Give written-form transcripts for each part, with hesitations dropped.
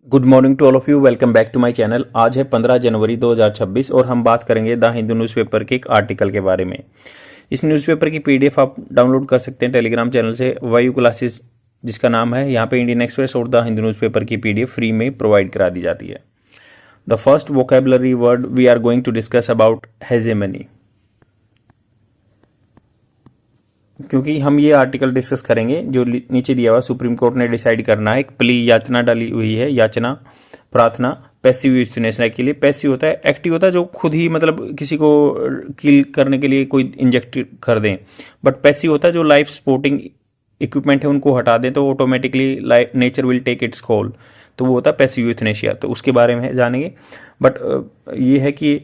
Good morning to all of you. Welcome back to my channel. आज है 15 जनवरी 2026 और हम बात करेंगे द हिंदू न्यूज़पेपर के एक आर्टिकल के बारे में। इस न्यूज़पेपर की पीडीएफ आप डाउनलोड कर सकते हैं टेलीग्राम चैनल से, वायु क्लासेस जिसका नाम है। यहाँ पे इंडियन एक्सप्रेस और द हिंदू न्यूज़पेपर की पीडीएफ फ्री में प्रोवाइड करा दी जाती है। The first vocabulary word we are going to discuss about hegemony. क्योंकि हम ये आर्टिकल डिस्कस करेंगे जो नीचे दिया हुआ, सुप्रीम कोर्ट ने डिसाइड करना है। एक प्ली याचना डाली हुई है, याचना प्रार्थना पैसिव यूथनेसिया के लिए। पैसिव होता है, एक्टिव होता है जो खुद ही मतलब किसी को किल करने के लिए कोई इंजेक्ट कर दें, बट पैसिव होता है जो लाइफ सपोर्टिंग इक्विपमेंट है उनको हटा दें तो automatically nature will take its call, तो वो होता है पैसिव यूथनेशिया। तो उसके बारे में जानेंगे। बट ये है कि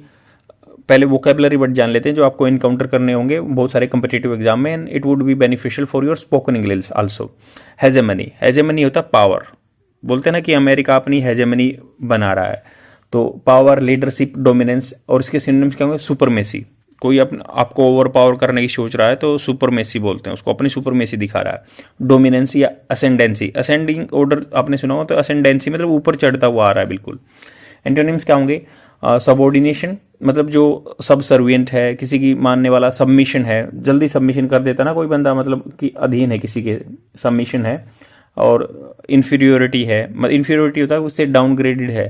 पहले वोकेबलरी वर्ड जान लेते हैं जो आपको इनकाउंटर करने होंगे बहुत सारे कम्पिटिटिव एग्जाम में, and it would be beneficial for your spoken English also. Hegemony, hegemony होता है पावर। बोलते हैं ना कि अमेरिका अपनी हेजेमनी बना रहा है, तो पावर, लीडरशिप, डोमिनेंस। और इसके सिनोनिम्स क्या होंगे? सुपरमेसी। कोई आपको ओवर पावर करने की सोच रहा है तो सुपरमेसी बोलते हैं उसको, अपनी सुपरमेसी दिखा रहा है। डोमिनेंस या असेंडेंसी, असेंडिंग ऑर्डर आपने सुना हो तो असेंडेंसी मतलब ऊपर चढ़ता हुआ आ रहा है बिल्कुल। एंटोनिम्स क्या होंगे? सबऑर्डिनेशन मतलब जो सब सर्वियंट है, किसी की मानने वाला। सबमिशन है, जल्दी सबमिशन कर देता ना कोई बंदा, मतलब कि अधीन है किसी के, सबमिशन है। और इन्फीरियोरिटी है, मतलब इन्फीरियोरिटी होता है उससे डाउनग्रेडेड है।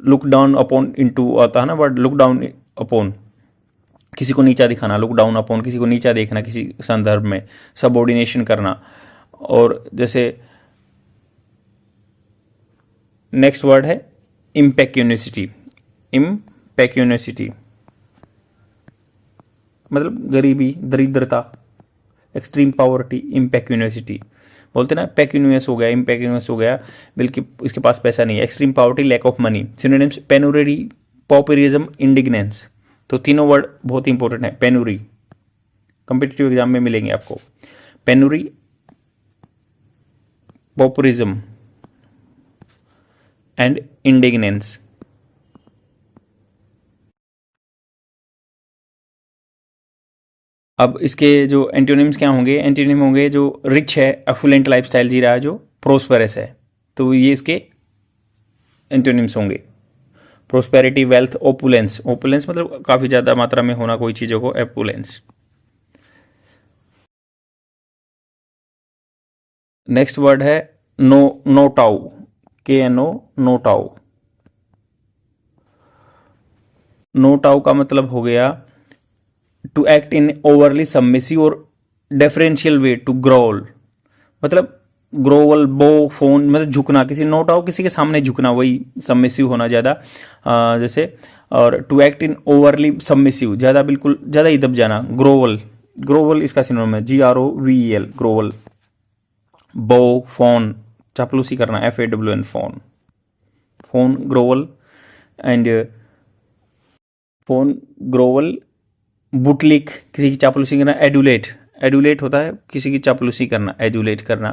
लुक डाउन अपॉन इनटू आता है ना वर्ड, लुक डाउन अपॉन, किसी को नीचा दिखाना। लुक डाउन अपॉन, किसी को नीचा देखना किसी संदर्भ में, सबऑर्डिनेशन करना। और जैसे नेक्स्ट वर्ड है इम्पेक्यूनिसिटी। इम्पेक्यूनिसिटी मतलब गरीबी, दरिद्रता, एक्सट्रीम पॉवर्टी, इम्पेक्यूनिसिटी। बोलते ना पेक्यूनियस हो गया, इम्पेक्यूनियस हो गया, बल्कि इसके पास पैसा नहीं है। Extreme poverty, lack of money. Synonyms penury, populism, indigence. तो तीनों वर्ड बहुत इंपॉर्टेंट है। पेनुरी कॉम्पिटिटिव एग्जाम में मिलेंगे आपको। पेनुरी, पॉपुलिज्म एंड इंडिग्नेंस। अब इसके जो एंटोनिम्स क्या होंगे? एंटोनिम होंगे जो रिच है, अफुलेंट लाइफस्टाइल जी रहा है, जो प्रोस्पेरस है, तो ये इसके एंटोनिम्स होंगे। Prosperity, wealth, opulence. ओपुलेंस मतलब काफी ज्यादा मात्रा में होना कोई चीजों को, एपुलेंस। नेक्स्ट वर्ड है no, kowtow, KNO, kowtow. Kowtow का मतलब हो गया to act in overly submissive और डिफरेंशियल वे, टू ग्रोल मतलब ग्रोवल, बो, फोन मतलब झुकना, किसी नोट आओ किसी के सामने झुकना, वही सबमिसिव होना ज्यादा। जैसे, और to act in overly submissive, ज्यादा, बिल्कुल ज्यादा ही दब जाना। ग्रोवल, ग्रोवल इसका सिनोनिम है, GROVEL, ग्रोवल। बो, फोन, चापलूसी करना, FAWN, fawn. Fawn, grovel and fawn, grovel. Bootlick, किसी की चापलूसी करना। एडुलेट, एडुलेट होता है किसी की चापलूसी करना, एडुलेट करना।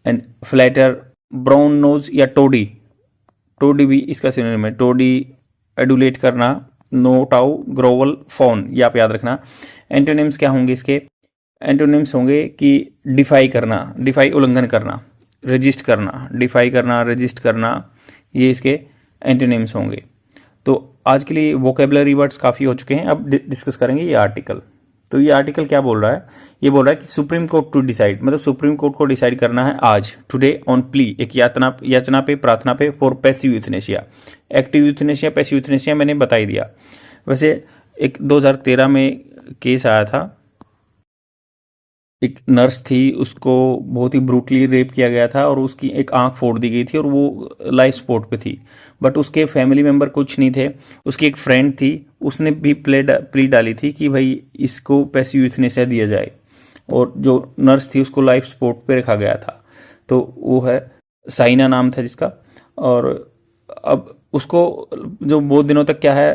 एंड फ्लैटर, ब्राउन नोज या टोडी, टोडी भी इसका सिनोनिम है। टोडी, एडुलेट करना। नोटाउ, ग्रोवल, फोन, ये आप याद रखना। एंटोनिम्स क्या होंगे इसके? एंटोनिम्स होंगे कि डिफाई करना, डिफाई उल्लंघन करना, रजिस्ट करना, डिफाई करना, रजिस्ट करना, ये इसके एंटोनिम्स होंगे। तो आज के लिए वोकेबलरी वर्ड्स काफ़ी हो चुके हैं, अब डिस्कस करेंगे ये आर्टिकल। तो ये आर्टिकल क्या बोल रहा है? ये बोल रहा है कि सुप्रीम कोर्ट टू डिसाइड, मतलब सुप्रीम कोर्ट को डिसाइड करना है आज, टुडे, ऑन प्ली, एक याचना पे, प्रार्थना पे, for passive euthanasia. Active euthanasia, passive euthanasia मैंने बता ही दिया। वैसे एक 2013 में केस आया था, एक नर्स थी, उसको बहुत ही ब्रूटली रेप किया गया था और उसकी एक आंख फोड़ दी गई थी और वो लाइफ सपोर्ट पे थी, बट उसके फैमिली मेंबर कुछ नहीं थे। उसकी एक फ्रेंड थी, उसने भी प्ली डाली थी कि भाई इसको पैसिव यूथनेसिया दिया जाए, और जो नर्स थी उसको लाइफ सपोर्ट पे रखा गया था। तो वो है, साइना नाम था जिसका। और अब उसको जो बहुत दिनों तक क्या है,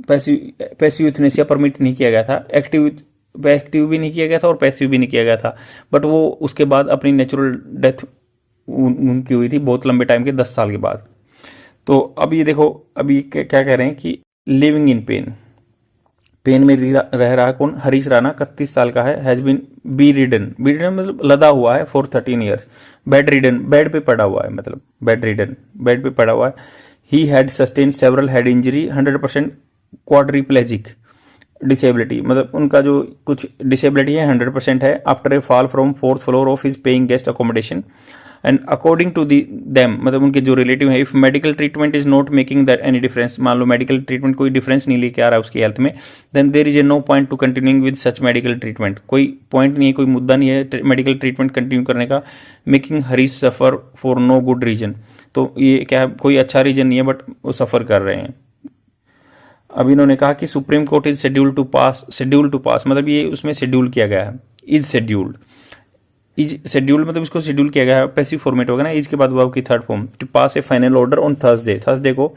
पैसिव यूथनेसिया परमिट नहीं किया गया था। एक्टिव भी नहीं किया गया था और पैसिव भी नहीं किया गया था, बट वो उसके बाद अपनी नेचुरल डेथ उनकी हुई थी बहुत लंबे टाइम के, 10 साल के बाद। तो अब ये देखो, अभी क्या कह रहे हैं कि लिविंग इन पेन, पेन में रह रहा है कौन? हरीश राणा, 31 साल का है। Has been bedridden, bedridden मतलब लदा हुआ है, for 13 years, bedridden, bed पे पड़ा हुआ है, मतलब बेड रिडन, बेड पे पड़ा हुआ है। He had sustain several head injury, 100% quadriplegic disability, मतलब उनका जो कुछ डिसेबिलिटी है 100% है। After a fall from fourth floor of his paying guest accommodation and according to the them, मतलब उनके जो रिलेटिव है, if medical treatment is not making that any difference, मान लो मेडिकल ट्रीटमेंट कोई डिफरेंस नहीं लेके आ रहा है उसकी हेल्थ में, then there is a no point to continuing with such medical treatment, कोई पॉइंट नहीं है, कोई मुद्दा नहीं है मेडिकल ट्रीटमेंट कंटिन्यू करने का। Making Harish suffer for no good reason, तो ये क्या है, कोई अच्छा रीजन नहीं है, बट वो सफर कर रहे हैं। अब इन्होंने कहा कि supreme court is schedule to pass, मतलब ये उसमें शेड्यूल किया गया है, इज शेड्यूल मतलब इसको शेड्यूल किया गया है, पैसिव फॉर्मेट होगा ना, इज के बाद वर्ब की third form, to pass a final order on Thursday को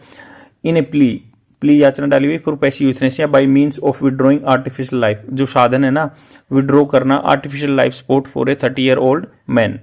इन ए प्ली याचना डाली हुई for passive euthanasia by means of withdrawing artificial life, जो साधन है ना विड्रॉ करना artificial life support for a 30-year-old man.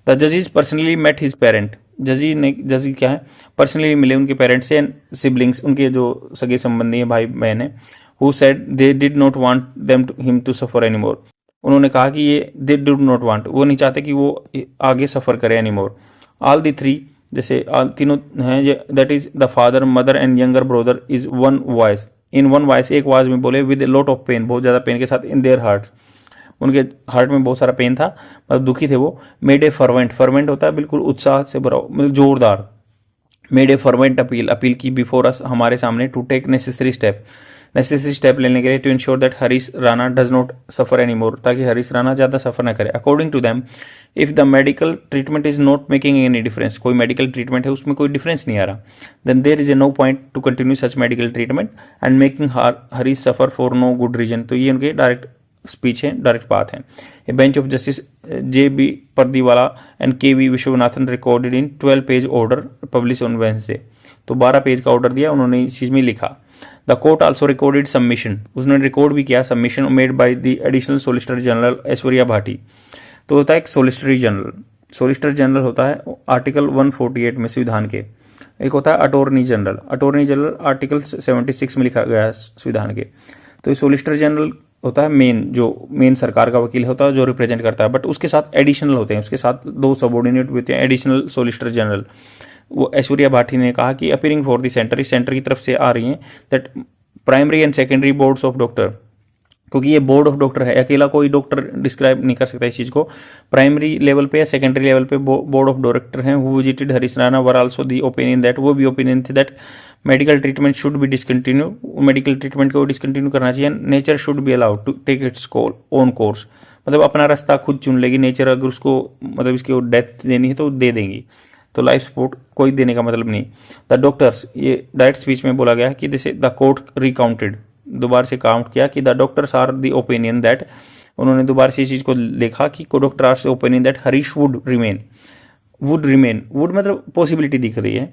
The जजेज पर्सनली मेट हिज पेरेंट, जजी क्या है, पर्सनली मिले उनके पेरेंट्स से एंड सिबलिंग्स, उनके जो सगे संबंधी है, भाई बहन है। Who said they did not want them him to suffer anymore, उन्होंने कहा कि ये दे डिड नॉट वांट, वो नहीं चाहते कि वो आगे सफर करे एनीमोर। ऑल दी थ्री, जैसे तीनों हैं, that is the father mother and younger brother is one voice, in one voice, एक आवाज में बोले, with a lot of pain, बहुत ज्यादा पेन के साथ, इन देयर हार्ट, उनके हार्ट में बहुत सारा पेन था, मतलब दुखी थे वो। मेड ए फर्वेंट होता है बिल्कुल उत्साह से भरा, मतलब जोरदार। मेड ए फर्वेंट अपील की बिफोर अस, हमारे सामने, टू टेक नेसेसरी स्टेप लेने के लिए, to ensure that Harish Rana does not suffer any more, ताकि हरीश राणा ज्यादा सफर न करे। According to them, if the medical treatment is not making any difference, कोई मेडिकल ट्रीटमेंट है उसमें कोई डिफरेंस नहीं आ रहा, then there is a no point to continue such medical treatment and making Harish suffer for no good reason. तो ये उनके डायरेक्ट स्पीच है, डायरेक्ट बात है। A bench of justice J.B. Pardiwala and K.V. Viswanathan recorded in 12-page order publish on Wednesday, तो 12 page का order दिया उन्होंने, इस चीज में लिखा। The court also recorded submission, उसने रिकॉर्ड भी किया submission made by the additional solicitor general Aishwarya Bhati. तो होता है एक सोलिसिटर जनरल होता है आर्टिकल 148 में संविधान के, एक होता है अटॉर्नी जनरल आर्टिकल 76 में लिखा गया है संविधान के। तो सोलिसिटर जनरल होता है मेन सरकार का वकील होता है जो रिप्रेजेंट करता है, बट उसके साथ एडिशनल होते हैं, उसके साथ 2 सबऑर्डिनेट भी होते हैं, एडिशनल सोलिसिटर जनरल। वो ऐश्वर्या भाटी ने कहा कि अपीयरिंग फॉर द सेंटर, इस सेंटर की तरफ से आ रही हैं, that primary and secondary boards of doctor, क्योंकि ये बोर्ड ऑफ डॉक्टर है, अकेला कोई डॉक्टर डिस्क्राइब नहीं कर सकता इस चीज को, प्राइमरी लेवल पे या सेकेंडरी लेवल पे बोर्ड ऑफ डायरेक्टर हैं, who visited Harish Rana were also the opinion that, वो भी ओपिनियन थे that medical treatment should be discontinue, medical treatment को डिसकंटिन्यू करना चाहिए। Nature should be allowed to take its own course, मतलब अपना रास्ता खुद चुन लेगी नेचर, अगर उसको मतलब इसकी डेथ देनी है तो दे देंगी, तो लाइफ सपोर्ट कोई देने का मतलब नहीं। द डॉक्टर्स, ये डायरेक्ट स्पीच में बोला गया है कि जैसे द कोर्ट रिकाउंटेड, दोबारा से काउंट किया कि the doctors are the opinion that, उन्होंने दोबारा से इस चीज को देखा कि डॉक्टर आर से opinion that Harish would remain, would मतलब पॉसिबिलिटी दिख रही है,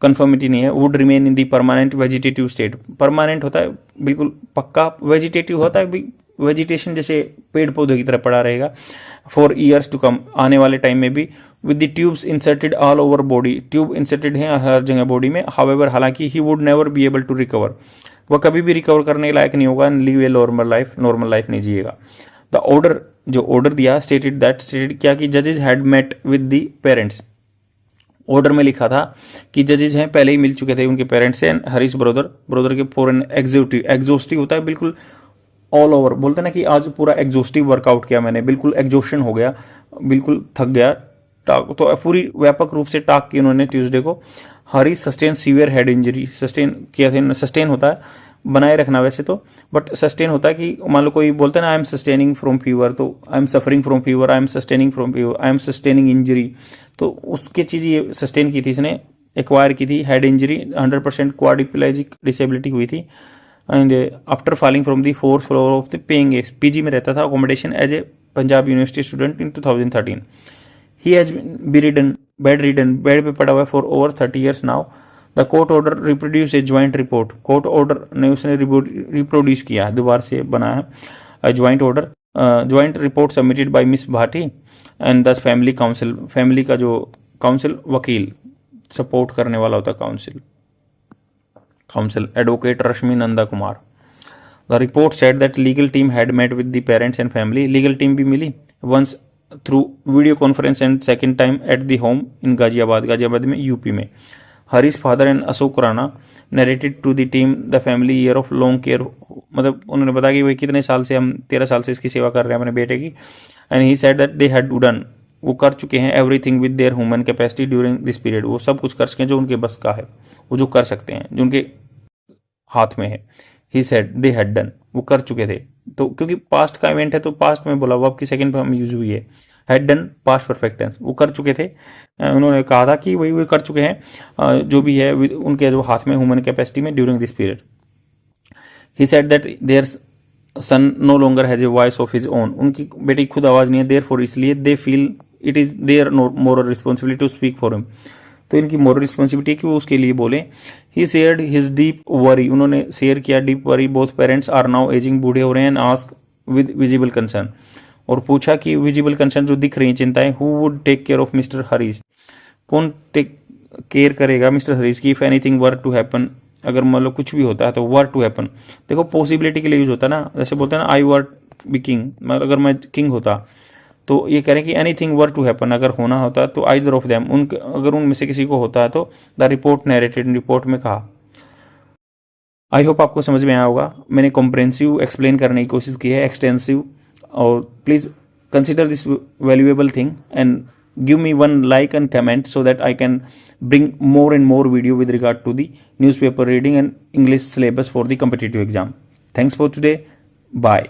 कंफर्मिटी नहीं है, would remain in the permanent vegetative state, permanent होता है बिल्कुल पक्का, वेजिटेटिव होता है वेजिटेशन जैसे पेड़ पौधे की तरह पड़ा रहेगा, फॉर ईयर्स टू कम, आने वाले टाइम में भी, with the tubes inserted all over body, tube inserted है हर जगह बॉडी में, हाउएवर हालांकि he would never be able to recover, वह कभी भी रिकवर करने के लायक नहीं होगा, लिव ए नॉर्मल लाइफ नहीं जिएगा। द ऑर्डर, जो ऑर्डर दिया, स्टेटेड क्या कि जजेज had met with the parents, order में लिखा था कि जजेज हैं पहले ही मिल चुके थे उनके पेरेंट्स से, हरीश ब्रदर के फॉर एन एग्जॉस्टिव होता है बिल्कुल ऑल ओवर, बोलते ना कि आज पूरा एग्जॉस्टिव वर्कआउट किया मैंने, बिल्कुल एग्जॉशन हो गया, बिल्कुल थक गया, तो पूरी व्यापक रूप से टाक की उन्होंने ट्यूसडे को। Harish sustain severe head injury, sustain किया था, सस्टेन होता है बनाए रखना वैसे तो, बट सस्टेन होता है कि मान लो कोई बोलते हैं ना I am sustaining from fever, तो I am suffering from fever, I am sustaining from fever, I am sustaining injury, तो उसकी चीज ये सस्टेन की थी इसने, एक्वायर की थी, हेड इंजरी, 100% क्वाड्रिप्लेजिक डिसेबिलिटी हुई थी, and after falling from the 4th floor of the paying guest, PG में रहता था accommodation as a Punjab university student in 2013। He has been bed पे पड़ा हुआ है for over 30 years now. The court order reproduce a joint report, court order ने उसने reproduce किया है, दोबारा से बना है joint order, joint report submitted by miss Bhati and this family council, family का जो काउंसिल वकील सपोर्ट करने वाला होता है counsel advocate Rashmi Nanda Kumar. The report said that legal team had met with the parents and family, legal team भी मिली once through video conference and second time at the home in Ghaziabad में यूपी में. Harish father and Ashok Rana narrated to the team the family year of long care. मतलब उन्होंने बताया कि भाई कितने साल से हम 13 साल से इसकी सेवा कर रहे हैं अपने बेटे की. And he said that they had done, वो कर चुके हैं everything with their human capacity during this period. वो सब कुछ कर सकें जो उनके बस का है, वो जो कर सकते हैं, जो उनके हाथ में है. He said they had done, वो कर चुके थे. तो क्योंकि पास्ट का इवेंट है तो पास्ट में बोला, वो आपकी सेकंड फॉर्म यूज हुई है. Had done past perfect tense, वो कर चुके थे. उन्होंने कहा था कि वही वो कर चुके हैं जो भी है उनके जो हाथ में ह्यूमन कैपेसिटी में during this period. He said that there son no longer has a voice of his own, उनकी बेटी खुद आवाज नहीं है. देयर फॉर, इसलिए they feel it is there moral responsibility to speak for him, तो इनकी मोरल रिस्पॉन्सिबिलिटी है कि वो उसके लिए बोले. He shared his deep worry, उन्होंने शेयर किया deep worry. Both parents are now ageing, बूढ़े हो रहे हैं. आस्क विद विजिबल कंसर्न, और पूछा कि विजिबल कंसर्न जो दिख रही चिंताएं, who would take care of mister Harish, कौन टेक केयर करेगा मिस्टर हरीश की. If anything were to happen, अगर मतलब कुछ भी होता है तो वर टू हैपन देखो पॉसिबिलिटी के लिए यूज होता है ना. जैसे बोलते हैं ना आई वर बी किंग, मतलब अगर मैं किंग होता, तो ये कह रहे हैं कि एनीथिंग वर टू हैपन, अगर होना होता तो आइदर ऑफ देम, उन अगर उनमें से किसी को होता है तो द रिपोर्ट नैरेटेड, रिपोर्ट में कहा. आई होप आपको समझ में आया होगा. मैंने कॉम्प्रेंसिव एक्सप्लेन करने की कोशिश की है, एक्सटेंसिव. और please consider this valuable thing and give me one like and comment so that I can bring more and more video with regard to the newspaper reading and English syllabus for the competitive exam. Thanks for today. Bye.